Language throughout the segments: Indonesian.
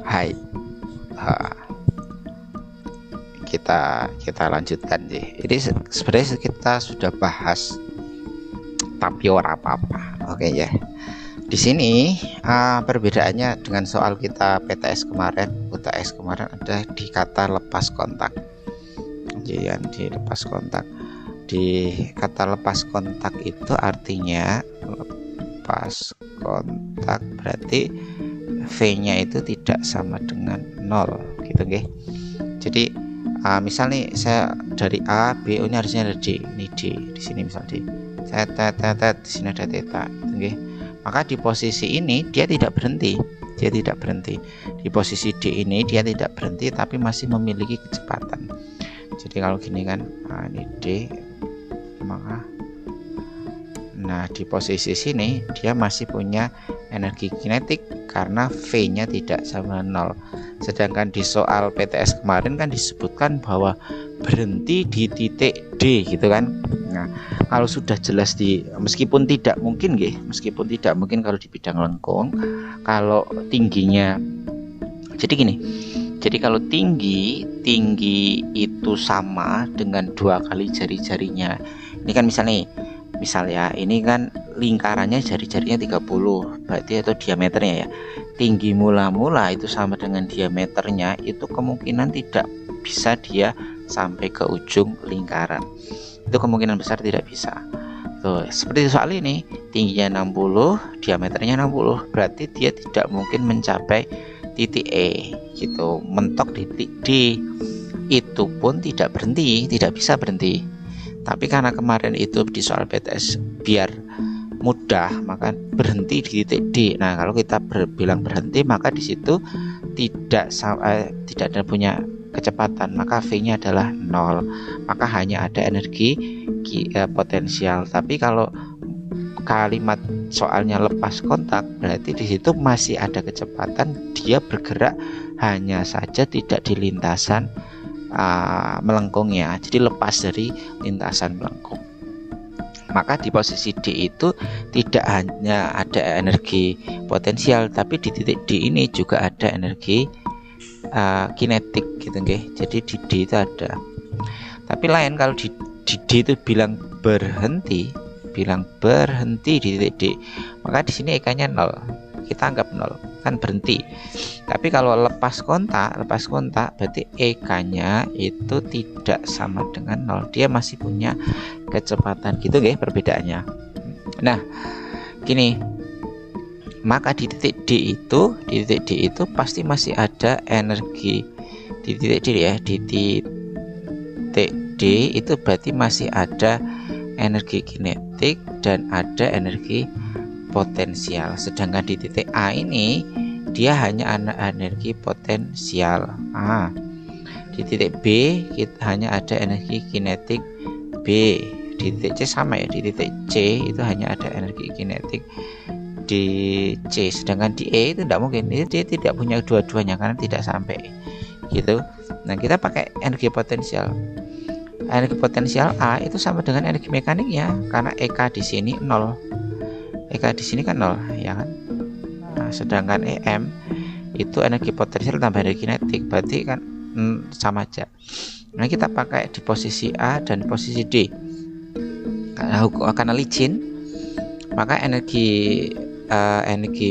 Hai, ha, kita lanjutkan sih. Ini sebenarnya kita sudah bahas, tapi ora apa-apa. Oke ya. Di sini perbedaannya dengan soal kita PTS kemarin, UTS kemarin ada di kata lepas kontak. Jadi di lepas kontak. Di kata lepas kontak itu artinya lepas kontak berarti V-nya itu tidak sama dengan 0 gitu nggih. Jadi misal nih saya dari A, B, O ini harusnya ada D, ini D, di sini misal D. Saya di sini ada theta gitu nggih. Maka di posisi ini dia tidak berhenti. Di posisi D ini dia tidak berhenti tapi masih memiliki kecepatan. Jadi kalau gini kan, ini D, maka nah di posisi sini dia masih punya energi kinetik karena V-nya tidak sama 0. Sedangkan di soal PTS kemarin kan disebutkan bahwa berhenti di titik D gitu kan. Nah, kalau sudah jelas meskipun tidak mungkin kalau di bidang lengkung, kalau tingginya jadi gini. Jadi kalau tinggi itu sama dengan 2 kali jari-jarinya. Ini kan misal ya, ini kan lingkarannya jari-jarinya 30 berarti itu diameternya ya. Tinggi mula-mula itu sama dengan diameternya, itu kemungkinan tidak bisa dia sampai ke ujung lingkaran. Itu kemungkinan besar tidak bisa. Tuh, seperti soal ini, tingginya 60, diameternya 60, berarti dia tidak mungkin mencapai titik E gitu. Mentok di titik D itu pun tidak bisa berhenti. Tapi karena kemarin itu di soal PTS biar mudah, maka berhenti di titik D. Nah, kalau kita bilang berhenti, maka di situ tidak ada punya kecepatan, maka V-nya adalah 0. Maka hanya ada energi potensial. Tapi kalau kalimat soalnya lepas kontak, berarti di situ masih ada kecepatan, dia bergerak, hanya saja tidak di lintasan melengkung ya. Jadi lepas dari lintasan melengkung. Maka di posisi D itu tidak hanya ada energi potensial, tapi di titik D ini juga ada energi kinetik gitu nggih. Jadi di D itu ada. Tapi lain kalau di D itu bilang berhenti di titik D, maka di sini EK-nya 0. Kita anggap 0, kan berhenti. Tapi kalau lepas kontak berarti EK-nya itu tidak sama dengan 0. Dia masih punya kecepatan gitu nggih perbedaannya. Nah, gini. Maka di titik D itu pasti masih ada energi. Di titik D ya, di titik D itu berarti masih ada energi kinetik dan ada energi potensial. Sedangkan di titik A ini dia hanya energi potensial. Di titik B kita hanya ada energi kinetik B. Di titik C sama ya, di titik C itu hanya ada energi kinetik di C. Sedangkan di E itu tidak mungkin, dia tidak punya dua-duanya karena tidak sampai gitu. Nah, kita pakai energi potensial. Energi potensial A itu sama dengan energi mekaniknya karena EK di sini 0. EK di sini kan 0 ya kan. Nah, sedangkan EM itu energi potensial tambah energi kinetik, berarti kan sama aja. Nah, kita pakai di posisi A dan posisi D. Karena licin, maka energi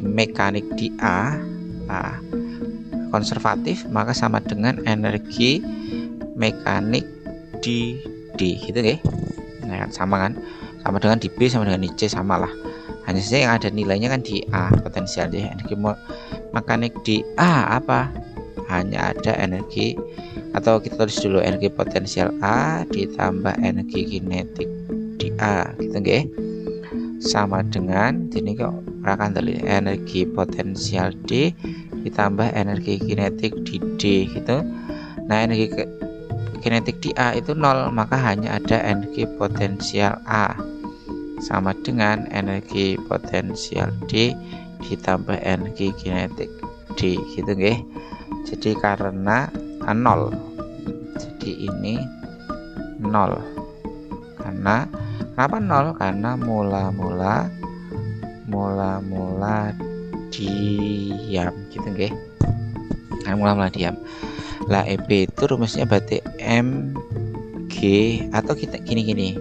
mekanik di A konservatif, maka sama dengan energi mekanik di D gitu nggih. Nah, sama dengan di B, sama dengan di C, samalah. Hanya saja yang ada nilainya kan di A potensial ya. Energi mekanik di A apa? Hanya ada energi, atau kita tulis dulu, energi potensial A ditambah energi kinetik di A gitu nggih. Sama dengan ini kok akan terlihat energi potensial D ditambah energi kinetik di D gitu. Nah, energi kinetik di A itu 0, maka hanya ada energi potensial A sama dengan energi potensial D ditambah energi kinetik D gitu nggih. Jadi karena 0, jadi ini 0. Karena kenapa 0? Karena mula-mula diam gitu nggih. mula-mula diam. Lah EP itu rumusnya berarti M G, atau kita gini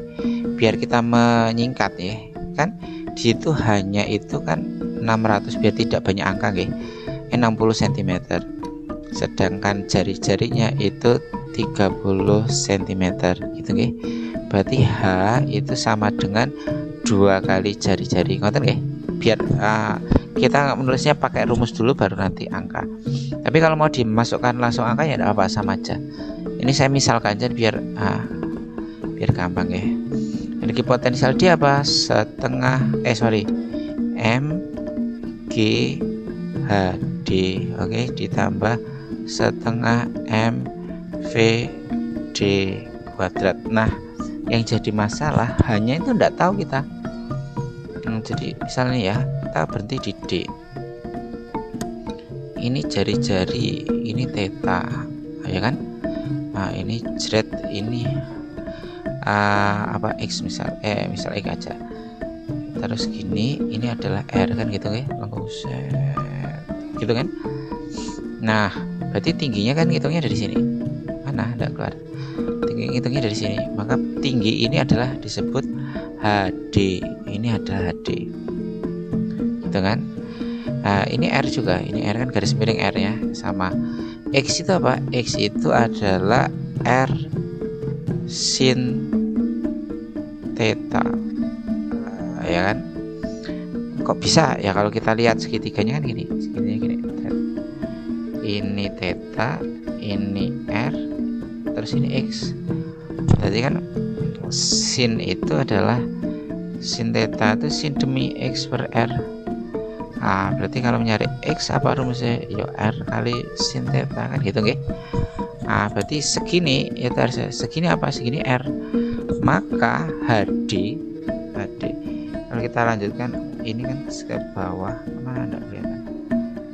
biar kita menyingkat ya kan, di situ hanya itu kan 600 biar tidak banyak angka nggih, 60 cm, sedangkan jari-jarinya itu 30 cm gitu nggih. Berarti H itu sama dengan 2 kali jari-jari, ngoten nggih. Biar kita menulisnya pakai rumus dulu baru nanti angka. Tapi kalau mau dimasukkan langsung angka ya tidak apa, sama aja. Ini saya misalkan aja biar gampang ya. Energi potensial dia apa? M G H D, oke, ditambah setengah M V D kuadrat. Nah, yang jadi masalah hanya itu tidak tahu kita. Jadi misalnya ya, kita berhenti di D. Ini jari-jari, ini theta, ya kan? Nah, ini Z, ini X misal X aja. Terus gini, ini adalah R kan gitu ya, langsung gitu kan. Nah, berarti tingginya kan hitungnya dari sini. Mana enggak keluar. Tinggi hitungnya dari sini. Maka tinggi ini adalah disebut HD. Ini adalah HD. Gitu kan? Nah, ini R juga. Ini R kan garis miring R ya, sama. X itu apa? X itu adalah R sin theta. Ya kan? Kok bisa ya kalau kita lihat segitiganya kan gini. Ini theta, ini R, terus ini X. Berarti kan sin itu adalah sin theta itu sin demi X per R. Nah, berarti kalau mencari X apa rumusnya? Yo R kali sin theta kan gitu nggih. Nah, berarti segini itu harus segini apa? Segini R. Maka HD kalau kita lanjutkan ini kan ke bawah, mana enggak kelihatan?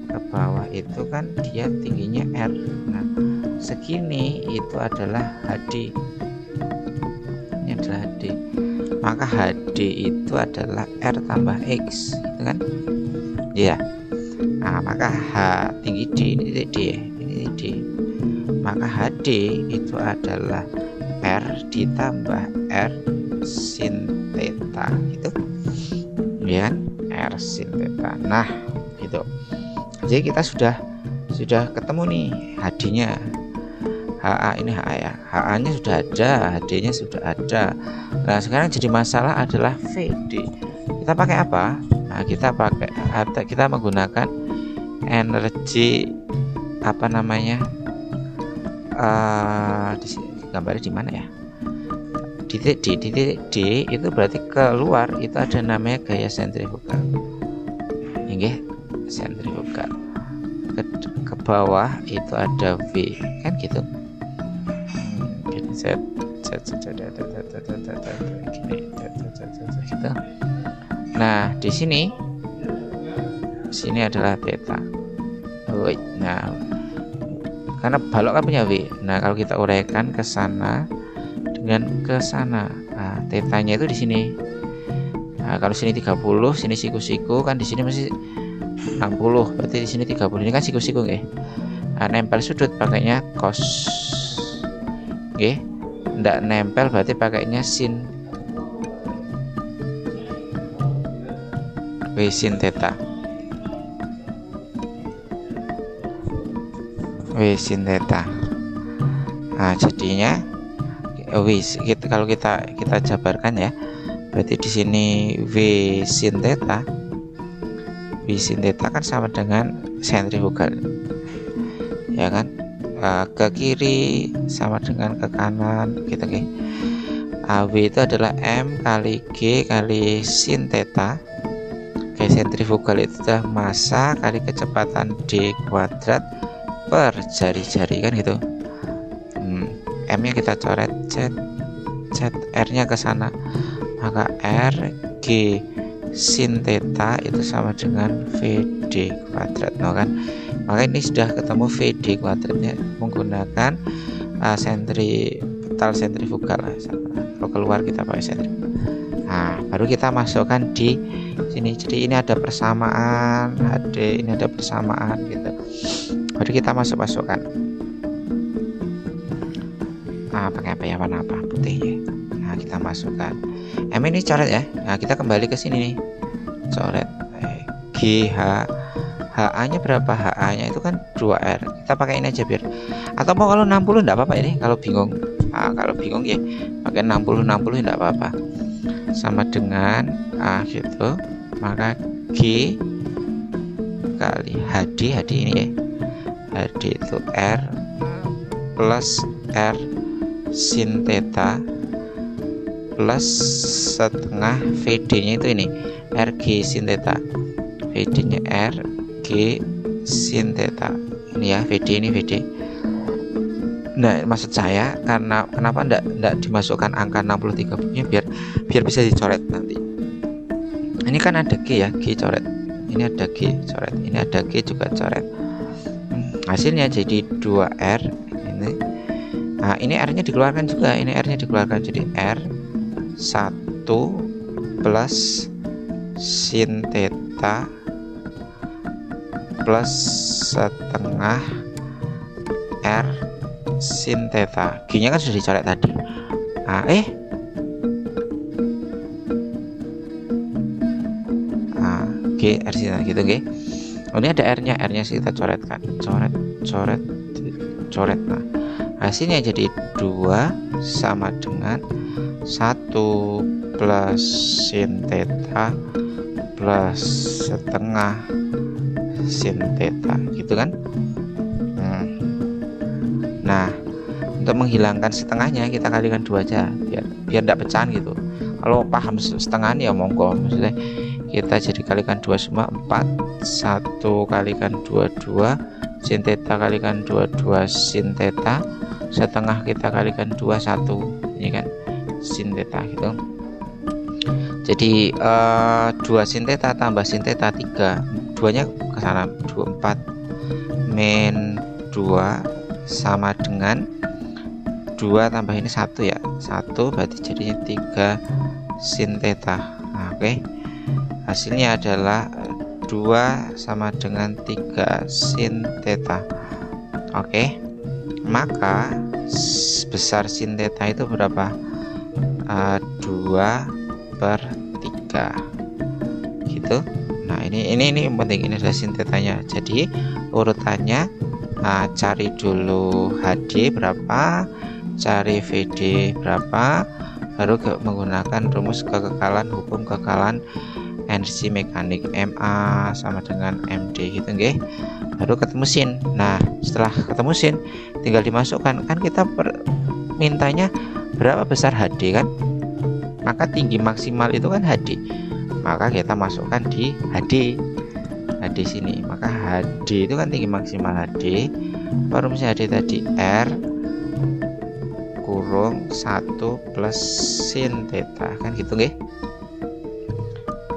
Ke bawah itu kan dia tingginya R. Nah, segini itu adalah HD. Ini adalah HD. Maka HD itu adalah R tambah X, gitu kan? Ya. Nah, maka H tinggi D, ini D, ini D. Maka HD itu adalah R ditambah R sin theta, gitu. Ya, R sin theta. Nah, itu. Jadi kita sudah ketemu nih HD-nya. HA ini HA ya. HA-nya sudah ada, HD-nya sudah ada. Nah, sekarang jadi masalah adalah VD. Kita pakai apa? Nah, kita menggunakan energi apa namanya? Di sini gambarnya di mana ya? Titik D itu berarti keluar itu ada namanya gaya sentrifugal. Ini sentrifugal. Ke bawah itu ada V kan gitu. Gitu. Nah, di sini adalah theta. Nah, karena balok kan punya V. Nah, kalau kita uraikan ke sana dengan ke sana, nah, tetanya itu di sini. Nah, kalau sini 30, sini siku-siku kan, di sini masih 60, berarti di sini 30. Ini kan siku-siku nggih. Nah, nempel sudut pakainya cos. Nggih. Ndak nempel berarti pakainya sin. W sin theta. W sin theta. Nah, jadinya kalau kita jabarkan ya, berarti di sini V sin theta kan sama dengan sentrifugal, ya kan? Ke kiri sama dengan ke kanan, gitu kan? V itu adalah M kali G kali sin theta. Kayak sentrifugal itu adalah massa kali kecepatan D kuadrat per jari-jari kan gitu. M nya kita coret, Z R nya ke sana, maka R G sin theta itu sama dengan VD kuadrat, no kan? Maka ini sudah ketemu VD kuadratnya menggunakan sentrifugal. Kalau keluar kita pakai sentrifugal. Nah, baru kita masukkan di sini. Jadi ini ada persamaan HD, ini ada persamaan gitu. Baru kita masukkan. Nah, pakai apa ya, warna apa? Putih ya. Nah, kita masukkan. M ini coret ya. Nah, kita kembali ke sini nih. Coret GH, HA nya berapa? HA nya itu kan 2R. Kita pakai ini aja biar. Atau mau kalau 60 enggak apa-apa ini kalau bingung. Nah, kalau bingung ya pakai 60 enggak apa-apa. Sama dengan gitu, maka G kali HD ini ya, HD itu R plus R sin theta plus setengah VD nya itu ini RG sin theta, VD nya RG sin theta ini ya, VD ini VD. Nah, maksud saya karena kenapa enggak dimasukkan angka 63 nya biar bisa dicoret nanti. Ini kan ada G ya, G coret. Ini ada G coret, ini ada G juga coret. Hasilnya jadi 2R ini. Nah, ini R-nya dikeluarkan juga, ini R-nya dikeluarkan jadi R 1 plus sin theta plus setengah R sin theta. G-nya kan sudah dicoret tadi. G R sin gitu nggih. Ini ada R-nya, R-nya kita coretkan. Coret. Nah, hasilnya jadi 2 sama dengan 1 plus sin theta plus setengah sin theta gitu kan. Nah, untuk menghilangkan setengahnya kita kalikan 2 aja biar enggak pecahan gitu. Kalau paham setengahnya ya monggo, maksudnya kita jadi kalikan 2 semua 4, 1 kalikan 22 sin theta kalikan 22 sin theta, setengah kita kalikan 2 1 ini kan sin theta gitu. Jadi 2 sin theta tambah sin theta 3, 2 nya ke sana 24 min 2 sama dengan 2 tambah ini 1 ya, 1 berarti jadinya 3 sin theta. Nah, oke. Hasilnya adalah 2 sama dengan 3 sin theta. Oke. Maka besar sin theta itu berapa? 2/3 gitu. Nah, ini yang penting, ini adalah sin tetanya. Jadi urutannya cari dulu HD berapa, cari VD berapa, baru menggunakan rumus kekekalan, hukum kekekalan energi mekanik, MA sama dengan MD gitu nggih. Baru ketemu sin. Nah, setelah ketemu sin tinggal dimasukkan. Kan kita mintanya berapa besar HD kan, maka tinggi maksimal itu kan HD, maka kita masukkan di HD sini. Maka HD itu kan tinggi maksimal HD, rumusnya HD tadi R kurung 1 plus sin theta kan gitu nggih.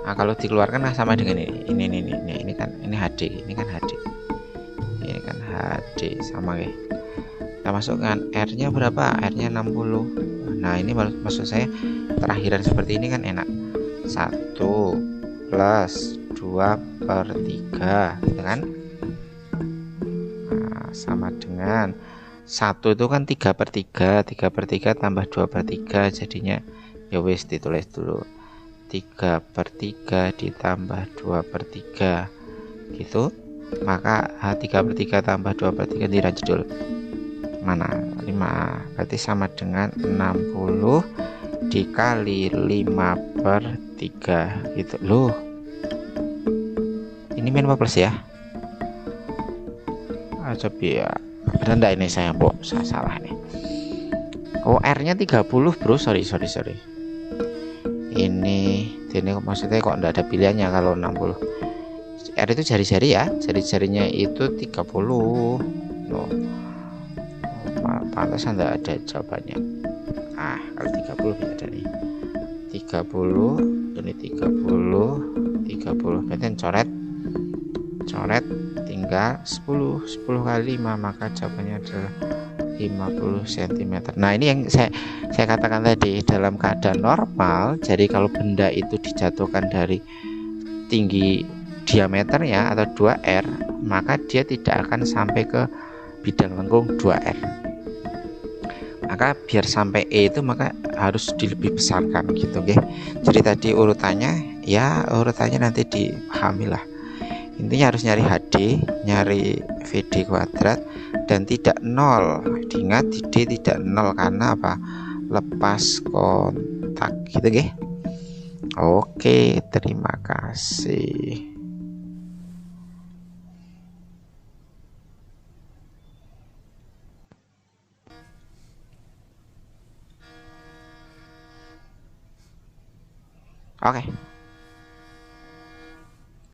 Nah, kalau dikeluarkan sama dengan ini kan, ini HD, ini kan HD, ini kan HD sama nggih. Kita masukkan R-nya berapa? R-nya 60. Nah, ini maksud saya terakhiran seperti ini kan enak. 1 plus 2/3 gitu kan. Nah, sama dengan 1 itu kan 3/3, 3/3 tambah 2/3 jadinya ya wis ditulis dulu 3/3 ditambah 2/3 gitu. Maka 3/3 tambah 2/3 tidak judul mana 5, berarti sama dengan 60 dikali 5/3 gitu loh. Ini min apa plus ya? Coba ya, benar ini saya salah nih. Oh, R nya 30 bro, sorry. Ini maksudnya kok enggak ada pilihannya kalau 60. R itu jari-jari ya, jari-jarinya itu 30 loh. Pantasan enggak ada jawabannya. Kalau 30 bisa ada nih 30, ini 30 berarti coret tinggal 10 kali 5, maka jawabannya adalah 50 cm. Nah, ini yang saya katakan tadi, dalam keadaan normal, jadi kalau benda itu dijatuhkan dari tinggi diameternya atau 2R, maka dia tidak akan sampai ke bidang lengkung 2R. Maka biar sampai E itu maka harus dilebih besarkan gitu, oke. Jadi tadi urutannya ya urutannya nanti dipahami lah. Intinya harus nyari HD, nyari VD kuadrat, dan tidak 0. Diingat D tidak 0 karena apa? Lepas kontak gitu ya. Oke, terima kasih. Oke.